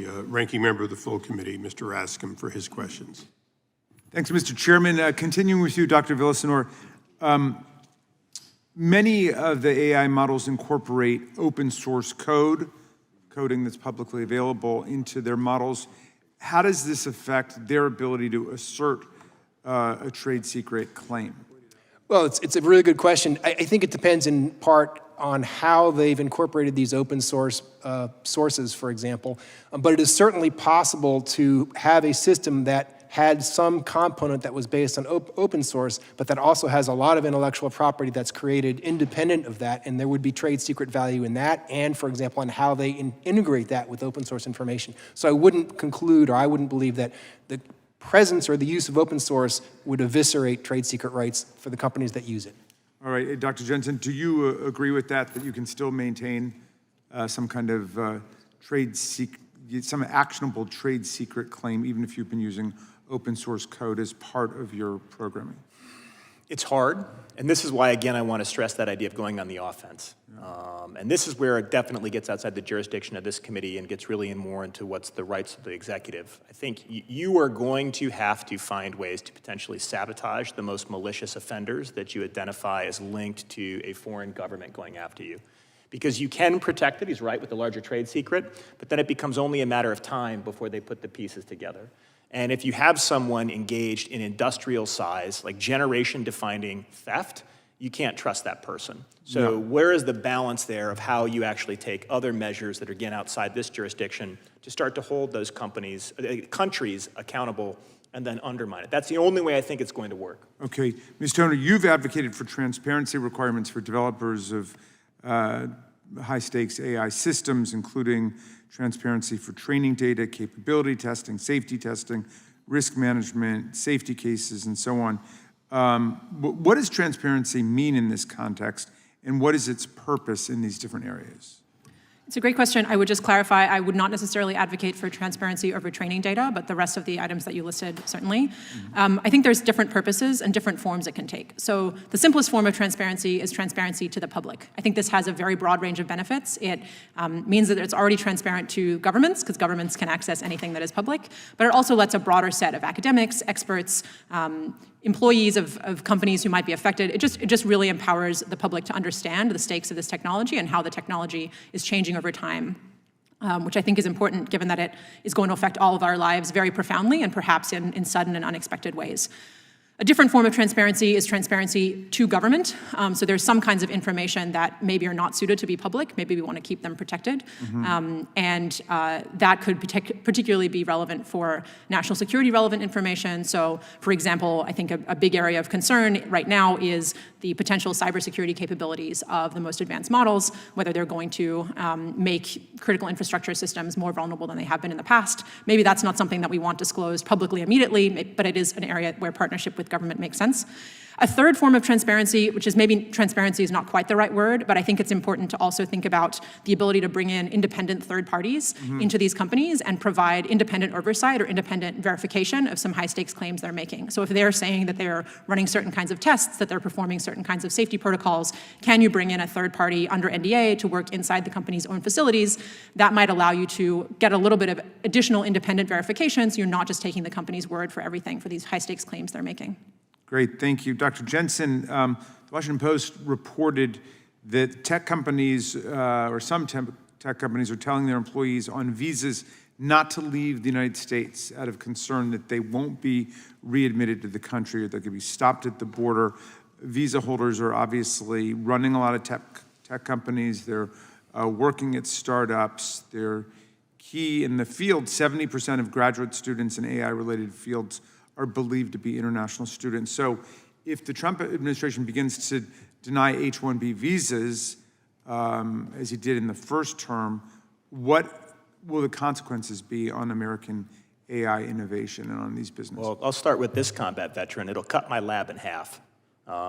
the ranking member of the full committee, Mr. Raskin, for his questions. Thanks, Mr. Chairman. Continuing with you, Dr. Villasenor, many of the AI models incorporate open source coding that's publicly available into their models. How does this affect their ability to assert a trade secret claim? Well, it's a really good question. I think it depends in part on how they've incorporated these open source sources, for example. But it is certainly possible to have a system that had some component that was based on open source, but that also has a lot of intellectual property that's created independent of that, and there would be trade secret value in that, and, for example, in how they integrate that with open source information. So I wouldn't conclude, or I wouldn't believe that the presence or the use of open source would eviscerate trade secret rights for the companies that use it. All right, Dr. Jensen, do you agree with that you can still maintain some kind of some actionable trade secret claim, even if you've been using open source code as part of your programming? It's hard, and this is why, again, I want to stress that idea of going on the offense. And this is where it definitely gets outside the jurisdiction of this committee and gets really more into what's the rights of the executive. I think you are going to have to find ways to potentially sabotage the most malicious offenders that you identify as linked to a foreign government going after you. Because you can protect it, he's right, with the larger trade secret, but then it becomes only a matter of time before they put the pieces together. And if you have someone engaged in industrial size, like generation-defining theft, you can't trust that person. So where is the balance there of how you actually take other measures that are, again, outside this jurisdiction to start to hold those countries accountable and then undermine it? That's the only way I think it's going to work. Okay. Ms. Toner, you've advocated for transparency requirements for developers of high-stakes AI systems, including transparency for training data, capability testing, safety testing, risk management, safety cases, and so on. What does transparency mean in this context, and what is its purpose in these different areas? It's a great question. I would just clarify, I would not necessarily advocate for transparency over training data, but the rest of the items that you listed, certainly. I think there's different purposes and different forms it can take. So the simplest form of transparency is transparency to the public. I think this has a very broad range of benefits. It means that it's already transparent to governments, because governments can access anything that is public, but it also lets a broader set of academics, experts, employees of companies who might be affected. It just really empowers the public to understand the stakes of this technology and how the technology is changing over time, which I think is important given that it is going to affect all of our lives very profoundly and perhaps in sudden and unexpected ways. A different form of transparency is transparency to government. So there's some kinds of information that maybe are not suited to be public. Maybe we want to keep them protected. That could particularly be relevant for national security relevant information. So for example, I think a big area of concern right now is the potential cybersecurity capabilities of the most advanced models, whether they're going to make critical infrastructure systems more vulnerable than they have been in the past. Maybe that's not something that we want disclosed publicly immediately, but it is an area where partnership with government makes sense. A third form of transparency, which is maybe transparency is not quite the right word, but I think it's important to also think about the ability to bring in independent third parties into these companies and provide independent oversight or independent verification of some high stakes claims they're making. So if they're saying that they're running certain kinds of tests, that they're performing certain kinds of safety protocols, can you bring in a third party under NDA to work inside the company's own facilities? That might allow you to get a little bit of additional independent verification, so you're not just taking the company's word for everything for these high stakes claims they're making. Great, thank you. Dr. Jensen, the Washington Post reported that tech companies, or some tech companies, are telling their employees on visas not to leave the United States out of concern that they won't be readmitted to the country or they could be stopped at the border. Visa holders are obviously running a lot of tech companies. They're working at startups. They're key in the field. 70% of graduate students in AI-related fields are believed to be international students. So if the Trump administration begins to deny H-1B visas, as he did in the first term, what will the consequences be on American AI innovation and on these businesses? Well, I'll start with this combat veteran. It'll cut my lab in half.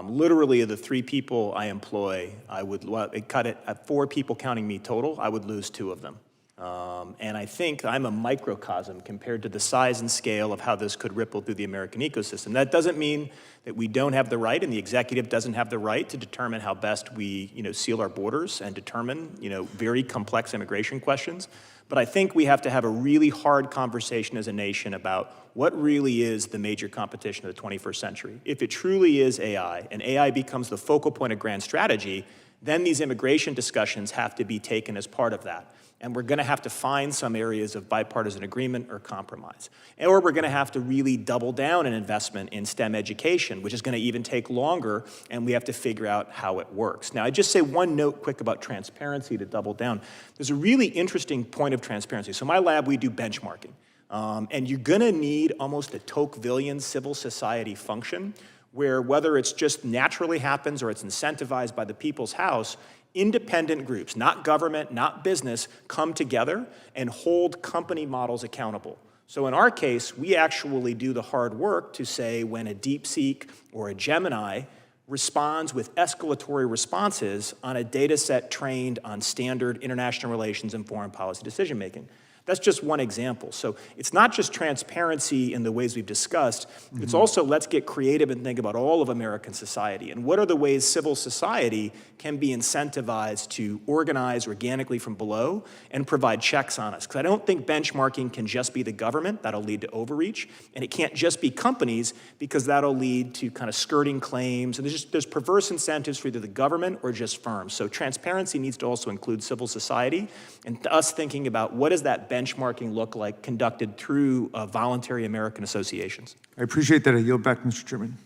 Literally, of the 3 people I employ, I would cut it at 4 people counting me total. I would lose 2 of them. And I think I'm a microcosm compared to the size and scale of how this could ripple through the American ecosystem. That doesn't mean that we don't have the right and the executive doesn't have the right to determine how best we, seal our borders and determine, very complex immigration questions. But I think we have to have a really hard conversation as a nation about what really is the major competition of the 21st century. If it truly is AI, and AI becomes the focal point of grand strategy, then these immigration discussions have to be taken as part of that. And we're going to have to find some areas of bipartisan agreement or compromise. Or we're going to have to really double down an investment in STEM education, which is going to even take longer, and we have to figure out how it works. Now, I just say one note quick about transparency to double down. There's a really interesting point of transparency. So my lab, we do benchmarking. And you're going to need almost a Tocquevillian civil society function where whether it's just naturally happens or it's incentivized by the People's House, independent groups, not government, not business, come together and hold company models accountable. So in our case, we actually do the hard work to say when a DeepSeek or a Gemini responds with escalatory responses on a data set trained on standard international relations and foreign policy decision-making. That's just one example. So it's not just transparency in the ways we've discussed, it's also let's get creative and think about all of American society and what are the ways civil society can be incentivized to organize organically from below and provide checks on us. Because I don't think benchmarking can just be the government, that'll lead to overreach, and it can't just be companies because that'll lead to kind of skirting claims, and there's perverse incentives for either the government or just firms. So transparency needs to also include civil society and us thinking about what does that benchmarking look like conducted through voluntary American associations. I appreciate that. I yield back, Mr. Chairman.